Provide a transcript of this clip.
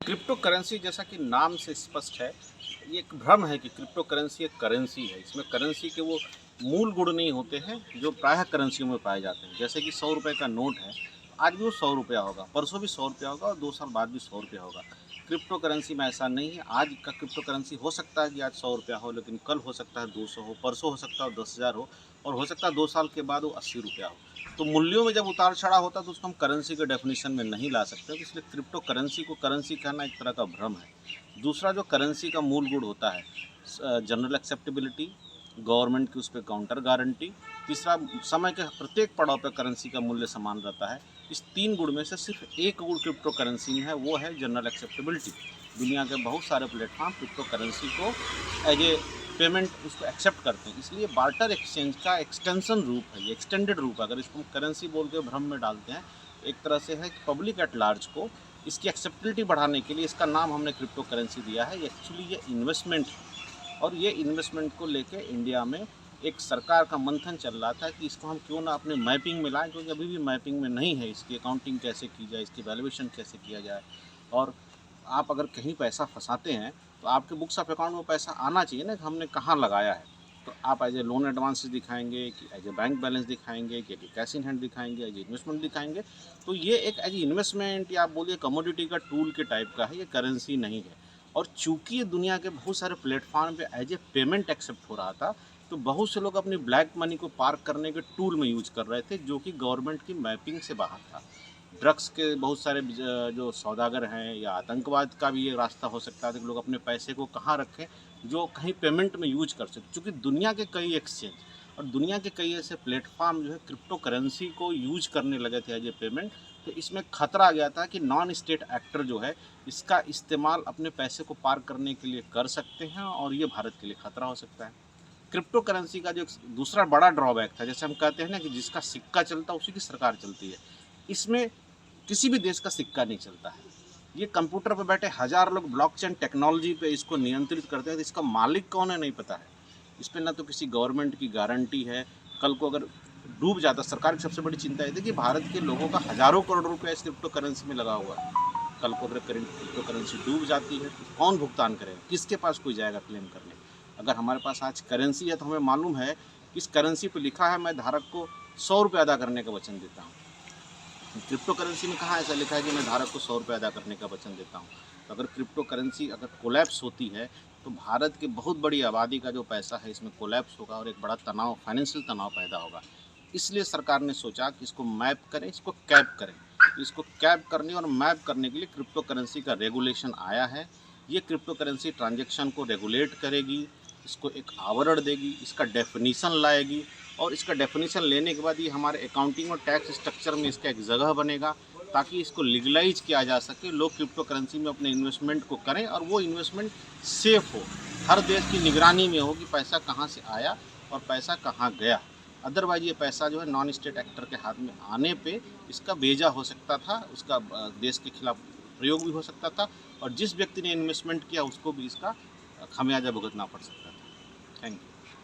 Crypto currency जैसा कि नाम से स्पष्ट है, ये एक भ्रम है कि क्रिप्टो करेंसी एक करेंसी है। इसमें करेंसी के वो मूल गुण नहीं होते हैं जो प्रायः करेंसियों में पाए जाते हैं। जैसे कि 100 रुपये का नोट है, आज भी वो 100 रुपया होगा, परसों भी 100 रुपया होगा और 2 साल बाद भी 100 रुपया होगा। क्रिप्टो करेंसी में ऐसा नहीं है। आज का क्रिप्टो करेंसी हो सकता है कि आज 100 रुपया हो, लेकिन कल हो सकता है 200 हो, परसों हो सकता है 10,000 हो और हो सकता है 2 साल के बाद वो 80 रुपया हो। तो मूल्यों में जब उतार-चढ़ाव होता है तो उसको हम करेंसी के डेफिनिशन में नहीं ला सकते, तो इसलिए क्रिप्टो करेंसी को करेंसी कहना एक तरह का भ्रम है। दूसरा जो करेंसी का मूल गुण होता है जनरल एक्सेप्टेबिलिटी, गवर्नमेंट की उस पे काउंटर गारंटी, तीसरा समय के प्रत्येक पड़ाव पे करेंसी का मूल्य समान रहता है। इस 3 गुण में से सिर्फ एक गुण क्रिप्टो करेंसी में है, वो है जनरल एक्सेप्टेबिलिटी। दुनिया के बहुत सारे प्लेटफॉर्म क्रिप्टो करेंसी को एज ए पेमेंट उसको एक्सेप्ट करते हैं, इसलिए बार्टर एक्सचेंज का एक्सटेंशन रूप है, ये एक्सटेंडेड रूप है। अगर इसको हम करेंसी बोल के भ्रम में डालते हैं, एक तरह से है कि पब्लिक एट लार्ज को इसकी एक्सेप्टेबिलिटी बढ़ाने के लिए इसका नाम हमने क्रिप्टो करेंसी दिया है। एक्चुअली ये इन्वेस्टमेंट है और ये इन्वेस्टमेंट को लेके इंडिया में एक सरकार का मंथन चल रहा था कि इसको हम क्यों ना अपने मैपिंग में लाएं, क्योंकि अभी भी मैपिंग में नहीं है। इसकी अकाउंटिंग कैसे की जाए, इसकी वैल्यूएशन कैसे किया जाए। और आप अगर कहीं पैसा फंसाते हैं तो आपके बुक्स ऑफ अकाउंट में पैसा आना चाहिए ना कि हमने कहाँ लगाया है। तो आप एज ए लोन एडवांसेस दिखाएंगे कि एज ए बैंक बैलेंस दिखाएंगे कि कैश इन हैंड दिखाएंगे, एज ए इन्वेस्टमेंट दिखाएंगे। तो ये एक एज ए इन्वेस्टमेंट या आप बोलिए कमोडिटी का टूल के टाइप का है, ये करेंसी नहीं है। और चूंकि ये दुनिया के बहुत सारे प्लेटफॉर्म पे एज ए पेमेंट एक्सेप्ट हो रहा था, तो बहुत से लोग अपनी ब्लैक मनी को पार्क करने के टूल में यूज कर रहे थे, जो कि गवर्नमेंट की मैपिंग से बाहर था। ड्रग्स के बहुत सारे जो सौदागर हैं या आतंकवाद का भी ये रास्ता हो सकता है कि लोग अपने पैसे को कहाँ रखें जो कहीं पेमेंट में यूज कर सकते। चूँकि दुनिया के कई एक्सचेंज और दुनिया के कई ऐसे प्लेटफॉर्म जो है क्रिप्टो करेंसी को यूज करने लगे थे एज ए पेमेंट, तो इसमें खतरा आ गया था कि नॉन स्टेट एक्टर जो है इसका इस्तेमाल अपने पैसे को पार करने के लिए कर सकते हैं और ये भारत के लिए खतरा हो सकता है। क्रिप्टो करेंसी का जो दूसरा बड़ा ड्रॉबैक था, जैसे हम कहते हैं ना कि जिसका सिक्का चलता है उसी की सरकार चलती है, इसमें किसी भी देश का सिक्का नहीं चलता है। ये कंप्यूटर पर बैठे हज़ार लोग ब्लॉकचेन टेक्नोलॉजी पे इसको नियंत्रित करते हैं, तो इसका मालिक कौन है नहीं पता है। इस पे ना तो किसी गवर्नमेंट की गारंटी है। कल को अगर डूब जाता, सरकार की सबसे बड़ी चिंता ये थी कि भारत के लोगों का हज़ारों करोड़ रुपया इस क्रिप्टो करेंसी में लगा हुआ है। कल को अगर क्रिप्टो करेंसी डूब जाती है तो कौन भुगतान करेगा, किसके पास कोई जाएगा क्लेम करने। अगर हमारे पास आज करेंसी है तो हमें मालूम है कि इस करेंसी पर लिखा है मैं धारक को 100 रुपये अदा करने का वचन देता हूँ। क्रिप्टो करेंसी में कहाँ ऐसा लिखा है कि मैं धारक को 100 रुपये अदा करने का वचन देता हूँ। तो अगर क्रिप्टो करेंसी अगर कोलैप्स होती है तो भारत की बहुत बड़ी आबादी का जो पैसा है इसमें कोलैप्स होगा और एक बड़ा तनाव, फाइनेंशियल तनाव पैदा होगा। इसलिए सरकार ने सोचा कि इसको मैप करें, इसको कैप करें। इसको कैप करने और मैप करने के लिए क्रिप्टो करेंसी का रेगुलेशन आया है। ये क्रिप्टो करेंसी ट्रांजेक्शन को रेगुलेट करेगी, इसको एक आवरण देगी, इसका डेफिनीसन लाएगी और इसका डेफिनेशन लेने के बाद ये हमारे अकाउंटिंग और टैक्स स्ट्रक्चर में इसका एक जगह बनेगा ताकि इसको लीगलाइज किया जा सके। लोग क्रिप्टो करेंसी में अपने इन्वेस्टमेंट को करें और वो इन्वेस्टमेंट सेफ हो, हर देश की निगरानी में हो कि पैसा कहाँ से आया और पैसा कहाँ गया। अदरवाइज ये पैसा जो है नॉन स्टेट एक्टर के हाथ में आने पे इसका बेजा हो सकता था, उसका देश के खिलाफ प्रयोग भी हो सकता था और जिस व्यक्ति ने इन्वेस्टमेंट किया उसको भी इसका खमियाजा भुगतना पड़ सकता था। Thank you.